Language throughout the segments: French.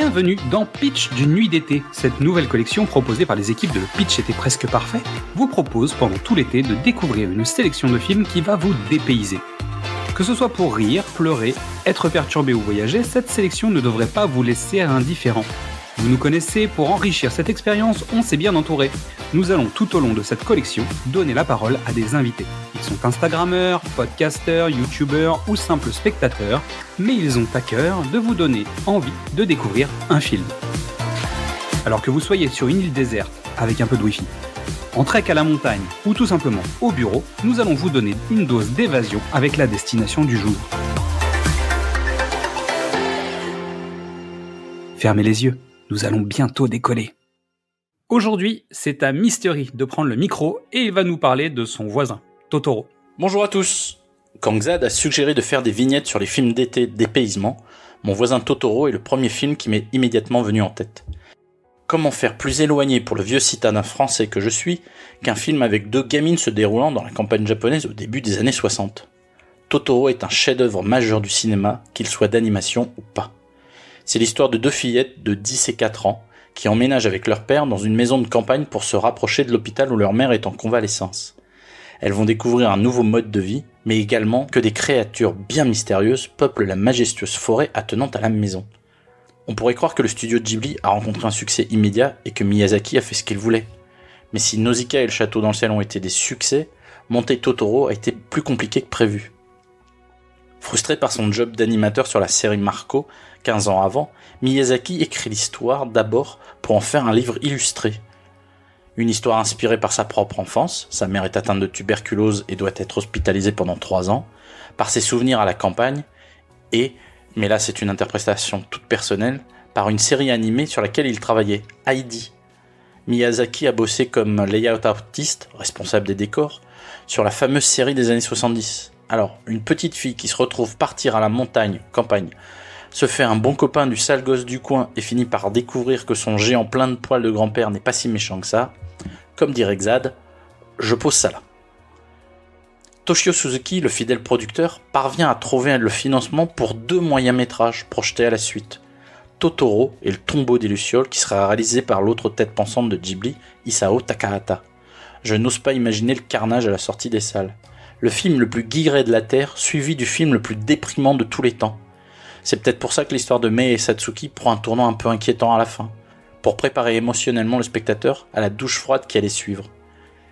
Bienvenue dans Pitch d'une nuit d'été. Cette nouvelle collection proposée par les équipes de Le Pitch était presque parfait vous propose pendant tout l'été de découvrir une sélection de films qui va vous dépayser. Que ce soit pour rire, pleurer, être perturbé ou voyager, cette sélection ne devrait pas vous laisser indifférent. Vous nous connaissez, pour enrichir cette expérience, on s'est bien entouré. Nous allons tout au long de cette collection donner la parole à des invités. Ils sont instagrammeurs, podcasteurs, youtubeurs ou simples spectateurs, mais ils ont à cœur de vous donner envie de découvrir un film. Alors que vous soyez sur une île déserte avec un peu de wifi, en trek à la montagne ou tout simplement au bureau, nous allons vous donner une dose d'évasion avec la destination du jour. Fermez les yeux, nous allons bientôt décoller. Aujourd'hui, c'est à Mystery de prendre le micro et il va nous parler de son voisin, Totoro. Bonjour à tous. Quand Xad a suggéré de faire des vignettes sur les films d'été dépaysement, Mon voisin Totoro est le premier film qui m'est immédiatement venu en tête. Comment faire plus éloigné pour le vieux citadin français que je suis qu'un film avec deux gamines se déroulant dans la campagne japonaise au début des années 60 ? Totoro est un chef-d'œuvre majeur du cinéma, qu'il soit d'animation ou pas. C'est l'histoire de deux fillettes de 10 et 4 ans qui emménagent avec leur père dans une maison de campagne pour se rapprocher de l'hôpital où leur mère est en convalescence. Elles vont découvrir un nouveau mode de vie, mais également que des créatures bien mystérieuses peuplent la majestueuse forêt attenante à la maison. On pourrait croire que le studio Ghibli a rencontré un succès immédiat et que Miyazaki a fait ce qu'il voulait. Mais si Nausicaa et le château dans le ciel ont été des succès, monter Totoro a été plus compliqué que prévu. Frustré par son job d'animateur sur la série Marco, 15 ans avant, Miyazaki écrit l'histoire d'abord pour en faire un livre illustré. Une histoire inspirée par sa propre enfance, sa mère est atteinte de tuberculose et doit être hospitalisée pendant 3 ans, par ses souvenirs à la campagne, et, mais là c'est une interprétation toute personnelle, par une série animée sur laquelle il travaillait, Heidi. Miyazaki a bossé comme layout artiste, responsable des décors, sur la fameuse série des années 70. Alors, une petite fille qui se retrouve partir à la montagne, campagne, se fait un bon copain du sale gosse du coin et finit par découvrir que son géant plein de poils de grand-père n'est pas si méchant que ça, comme dirait Xad, je pose ça là. Toshio Suzuki, le fidèle producteur, parvient à trouver le financement pour 2 moyens-métrages projetés à la suite. Totoro et le tombeau des Lucioles qui sera réalisé par l'autre tête pensante de Ghibli, Isao Takahata. Je n'ose pas imaginer le carnage à la sortie des salles. Le film le plus guilleret de la Terre, suivi du film le plus déprimant de tous les temps. C'est peut-être pour ça que l'histoire de Mei et Satsuki prend un tournant un peu inquiétant à la fin, pour préparer émotionnellement le spectateur à la douche froide qui allait suivre.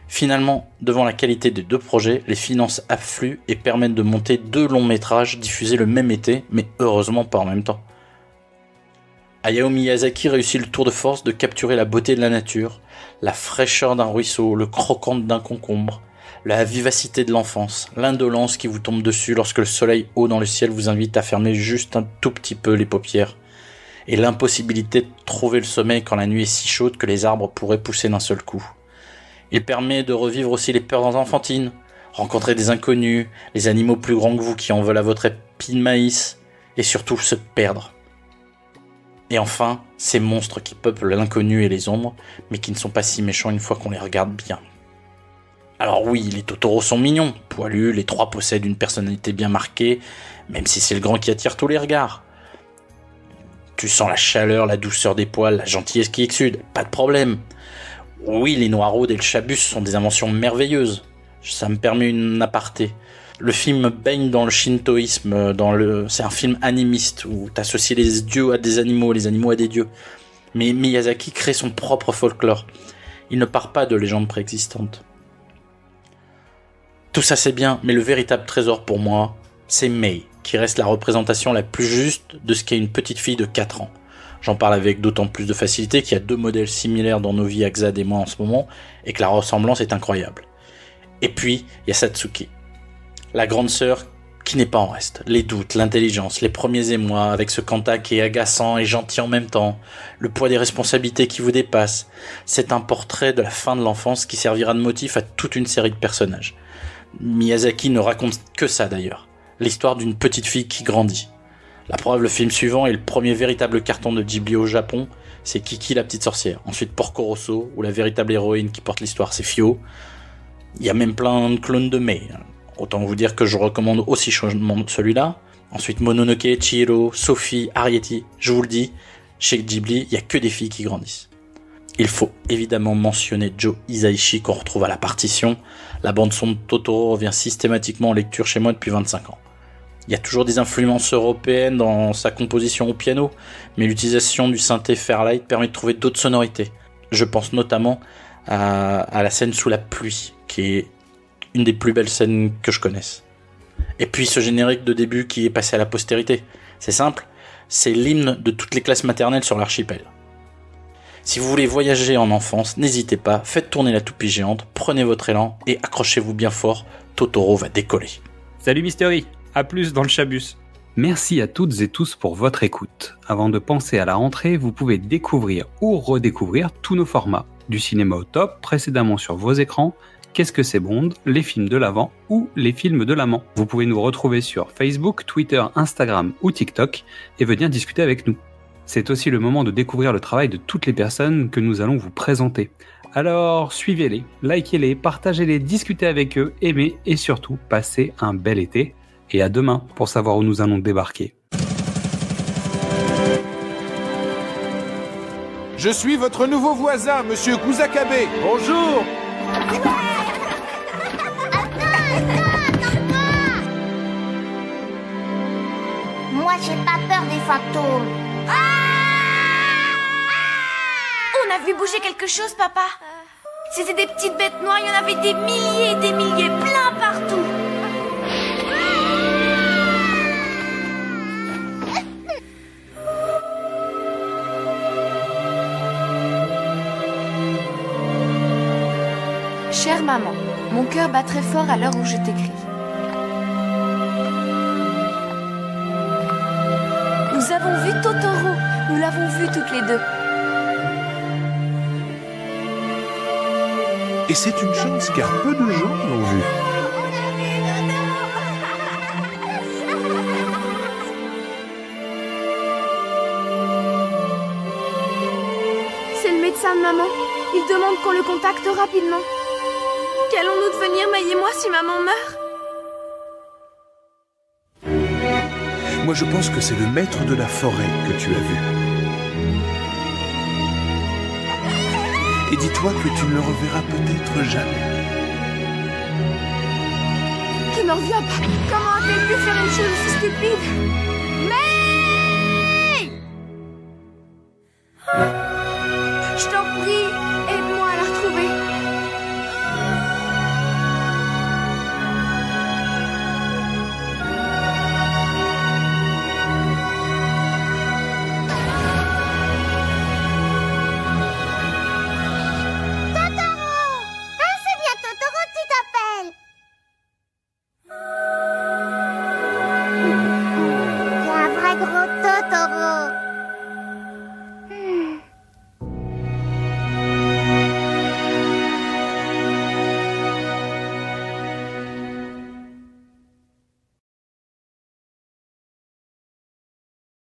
Finalement, devant la qualité des 2 projets, les finances affluent et permettent de monter 2 longs métrages diffusés le même été, mais heureusement pas en même temps. Hayao Miyazaki réussit le tour de force de capturer la beauté de la nature, la fraîcheur d'un ruisseau, le croquant d'un concombre, la vivacité de l'enfance, l'indolence qui vous tombe dessus lorsque le soleil haut dans le ciel vous invite à fermer juste un tout petit peu les paupières, et l'impossibilité de trouver le sommeil quand la nuit est si chaude que les arbres pourraient pousser d'un seul coup. Il permet de revivre aussi les peurs enfantines, rencontrer des inconnus, les animaux plus grands que vous qui en veulent à votre épi de maïs, et surtout se perdre. Et enfin, ces monstres qui peuplent l'inconnu et les ombres, mais qui ne sont pas si méchants une fois qu'on les regarde bien. Alors oui, les Totoro sont mignons, poilus, les 3 possèdent une personnalité bien marquée, même si c'est le grand qui attire tous les regards. Tu sens la chaleur, la douceur des poils, la gentillesse qui exude, pas de problème. Oui, les noiraudes et le chabus sont des inventions merveilleuses. Ça me permet une aparté. Le film baigne dans le shintoïsme, c'est un film animiste où t'associes les dieux à des animaux, les animaux à des dieux. Mais Miyazaki crée son propre folklore. Il ne part pas de légendes préexistantes. Tout ça c'est bien, mais le véritable trésor pour moi, c'est Mei, qui reste la représentation la plus juste de ce qu'est une petite fille de 4 ans. J'en parle avec d'autant plus de facilité qu'il y a 2 modèles similaires dans nos vies, Xad et moi en ce moment, et que la ressemblance est incroyable. Et puis, il y a Satsuki, la grande sœur qui n'est pas en reste. Les doutes, l'intelligence, les premiers émois, avec ce Kanta qui est agaçant et gentil en même temps, le poids des responsabilités qui vous dépassent. C'est un portrait de la fin de l'enfance qui servira de motif à toute une série de personnages. Miyazaki ne raconte que ça d'ailleurs, l'histoire d'une petite fille qui grandit. La preuve, le film suivant est le premier véritable carton de Ghibli au Japon, c'est Kiki la petite sorcière. Ensuite Porco Rosso, où la véritable héroïne qui porte l'histoire c'est Fio. Il y a même plein de clones de Mei. Autant vous dire que je recommande aussi chaudement celui-là. Ensuite Mononoke, Chihiro, Sophie, Arrietty, je vous le dis, Chez Ghibli, il n'y a que des filles qui grandissent. Il faut évidemment mentionner Joe Hisaishi qu'on retrouve à la partition. La bande-son de Totoro revient systématiquement en lecture chez moi depuis 25 ans. Il y a toujours des influences européennes dans sa composition au piano, mais l'utilisation du synthé Fairlight permet de trouver d'autres sonorités. Je pense notamment à la scène sous la pluie, qui est une des plus belles scènes que je connaisse. Et puis ce générique de début qui est passé à la postérité. C'est simple, c'est l'hymne de toutes les classes maternelles sur l'archipel. Si vous voulez voyager en enfance, n'hésitez pas, faites tourner la toupie géante, prenez votre élan et accrochez-vous bien fort, Totoro va décoller. Salut Mystery, à plus dans le Chabus. Merci à toutes et tous pour votre écoute. Avant de penser à la rentrée, vous pouvez découvrir ou redécouvrir tous nos formats. Du cinéma au top, précédemment sur vos écrans, Qu'est-ce que c'est Bond, les films de l'avant ou les films de l'amant. Vous pouvez nous retrouver sur Facebook, Twitter, Instagram ou TikTok et venir discuter avec nous. C'est aussi le moment de découvrir le travail de toutes les personnes que nous allons vous présenter. Alors suivez-les, likez-les, partagez-les, discutez avec eux, aimez et surtout passez un bel été. Et à demain pour savoir où nous allons débarquer. Je suis votre nouveau voisin, monsieur Kusakabe. Bonjour. Moi, j'ai pas peur des fantômes. On a vu bouger quelque chose, papa. C'était des petites bêtes noires, il y en avait des milliers et des milliers, plein partout. Chère maman, mon cœur bat très fort à l'heure où je t'écris. Nous avons vu Totoro, nous l'avons vu toutes les deux. Et c'est une chance car peu de gens l'ont vu. C'est le médecin de maman. Il demande qu'on le contacte rapidement. Qu'allons-nous devenir, Maï et moi, si maman meurt? Moi, je pense que c'est le maître de la forêt que tu as vu. Et dis-toi que tu ne le reverras peut-être jamais. Qui ne revient pas. Comment a-t-elle pu faire une chose aussi stupide? Mais